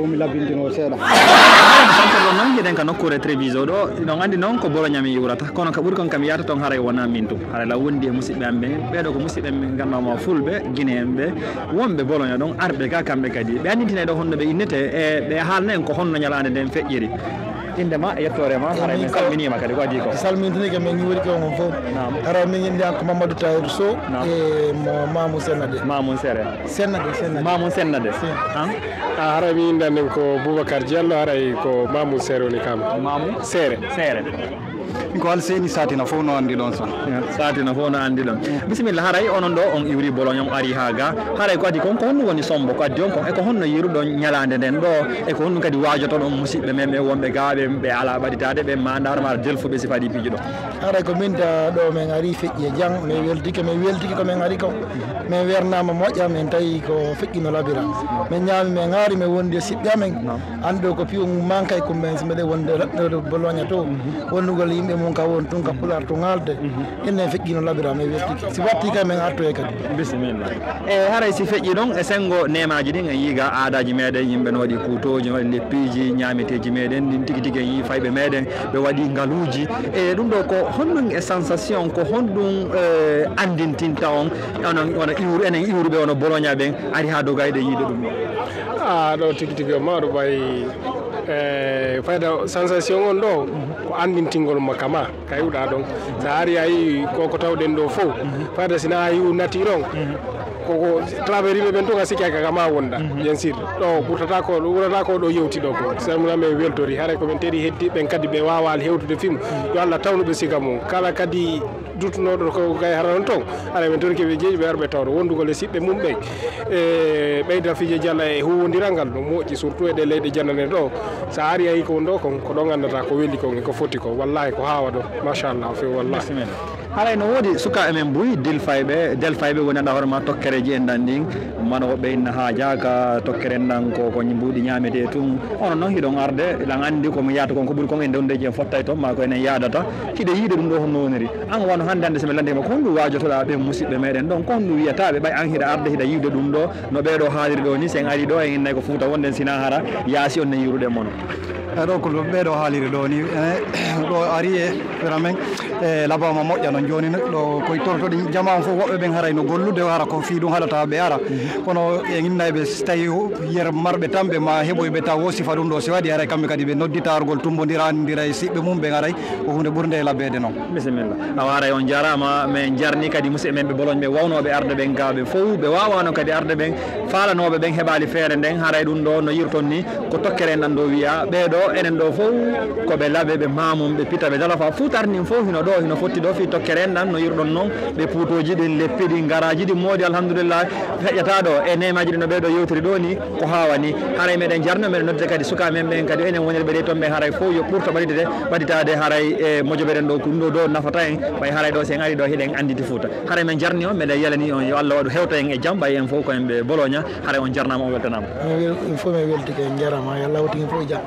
mi labintino seeɗa santoɗo noon jiɗen ka nokkure Treviso ɗo ɗon andi noon ko Bologna mi yiwrata kono ko ɓuuri kon kam yiyata toon haray wona min tum haray la wondi e musidɓe am ɓe ɓeɗo ko musidɓe men gandama fulɓe Guinéen ɓe wonɓe Bologna ɗon arɓe ga kamɓe kadi ɓe andintine ɗo honno ɓe innete e ɓe haalna en ko honno ñalande nden feƴƴiri indema e yettorema haray min salminima kadi ko adi ko salmintinike min ñiwori ko on fof ara min indi ko Mamadou Tahir Sow e mo Mamou Sennade Mamou Sennade Mamou Sennade haray mi indanen ko Boubacar Diallo haray ko Mamou Sere woni kam Mamou Sere ko Alseni Satina fof no andi ɗon sa Satina fof no andi ɗon bisimilla haray onon ɗo on iwri Bologna on ari ha ga haray ko adi kon ko honno woni sombo ko addi on kon eko honno yiruɗon ñalande nden ɗo eko honno kadi wajotoɗon musidɓe men ɓe wonɓe ga ɓe ala ɓaɗitade ɓe mandarma delfuɓe sifaɗi piiji ɗo haray ko min da ɗo min ari feƴƴi e jang mi weltike komin ari ko min wernama moƴƴa min tawi ko feƴƴino labira min ñaami min gaari min wondi e siɓɓe amen anɗo ko piyo manque ko men so mbiɗen wonde raɗɗode Bologna to wonnugol yimɓe mum ka won tun ka pular to ŋalde enen feƴƴino labira min weltike si watti kay min artoye kadi bisimilla e haray si feƴƴi ɗon e sengo nemaji ɗin en yiiga aadaji meɗen yimɓe no waɗi kuutoji no waɗi leppiji ñameteji meɗen ɗin tigui tigui en yi fayɓe meɗen ɓe waɗi ngaluji e ɗum ɗo ko honɗum e sensation ko honɗum andintinta on ono iwru enen iwruɓe ono Bologna ɓen ari ha dogayɗe yiide ɗum ɗo ɗo tigui tigui o mawɗo ɓay fayda sensation on ɗo ko andintingol makama ka yiwɗa ɗon sa ari a yi koko tawɗen ɗo fof fayda sina a yiw nati ɗon koko travers yimɓe ɓen to a sikki kama wonda bien sûr ɗo ɓurtata ko ɗo yewti ɗo ko salminama weltori haray komin teeɗi heddiɓen kadi ɓe wawa hewtude film yo Allah tawnuɓe siga mum kala kadi duttunoɗo ko gay hara on toon haray min tori keɓe jeeji ɓe arɓe tawɗo wondugol e siɓɓe mum ɓen e ɓeyda fiije jalla e huwodiral ngal no moƴƴi surtout e ɗe leyɗe jannane ɗo sa ari ayi ko ɗo kon ko ɗon gandata ko weeli kon ko foti ko wallahi ko hawa ɗo machallah o fewi wallahi haray no woodi sukaɓe men mbuy delfayɓe woni anda hoorema tokkereji en ɗan ɗin mano woɓɓe inna haaja ka tokkere en ɗan ko mbuuɗi ñamete tun ono noon hiɗon arde ɗan andi komo yahata kon ko ɓuuri kon e ndewdeji en fottay toon ma ko enen yadata hiɗe yiide ɗum ɗo honno woniri an wano hannde hannde somi landima ko honɗum wajotoɗa ɓe musidɓe meɗen ɗon ko honɗum wiyataɓe ɓay an hiɗa arde hiɗa yiwde ɗum ɗo no ɓeɗo haaliri ɗo ni sen ari ɗo en innay ko Fouta wonɗen sina hara yaasi on ne yiruɗe mono ɗo ko ɓeɗo haaliri ɗo ni ɗo ari e vraiment labama moƴƴa noon joni ɗo koye tortoɗi jama on fof woɓɓe ɓen haray no gollude hara ko fi ɗum haɗata ɓe ara kono e innayɓe so tawi yer marɓe tan ɓe ma heɓoyɓe taw wo sifa ɗum ɗo si waɗi haray kamɓe kadi ɓe nodditargol tumbodira andira e siɓɓe mum ɓen haray ko hunde ɓurde e labbede noon bisimilla awa haray on jarama min jarni kadi musidɓe men ɓe Bologna ɓe wawnoɓe arde ɓen gaɓe fof ɓe wawano kadi arde ɓen falanoɓe ɓen heɓali feere nden haray ɗum ɗo no yirton ni ko tokkere en ɗan ɗo wiya ɓeɗo enen ɗo fof koɓe laaɓe ɓe mamum ɓe pita ɓe dalafa futarnin fof hino ɗo hino fotti ɗo fi tokkere en ɗan no yirɗon noon ɓe puutoji ɗin leppi ɗin garaji ɗi moodi alhamdulillah feƴƴata ɗo e nemaji ɗi no ɓeɗo yewtiri ɗo ni ko hawani haray meɗen jarno meɗen noddete kadi sukaɓe men ɓen kadi enen woniri ɓe ɗe toon ɓe haray fof yo ɓurto ɓaɗitade haray e mojoɓeɗen ɗo ɗum ɗo nafata en ɓay haray ɗo sen ari ɗo hiɗen anditi Fouta haray men jarni on meɗen yalani on yo Allah waɗu hewta en e jaam ɓay en fof koyen ɓe Bologna haray on jarnama on weltanama il faut mi weltike en jarama yo Allah hawtiki fof e jaam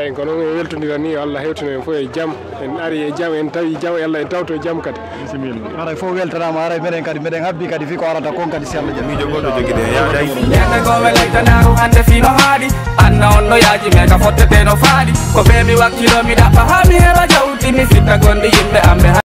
eyi kono min weltodira ni Allah hewtino en fof e jaam en ari e jaam en tawi jaam e Allah en tawto e jaam kadi bisimilla haray fof weltanama haray meɗen kadi meɗen habbi kadi fi ko arata kon kadi si Allah jaam miijo goɗɗo joguiɗe yawday yende goɓe leytanaru hande fino haaɗi anna on no yaaji me ka fottete no faaɗi ko ɓe mi wakkilo mi ɗaɓɓa ha mi heɓa jawti mi fitta gonɗi yimɓe amɓe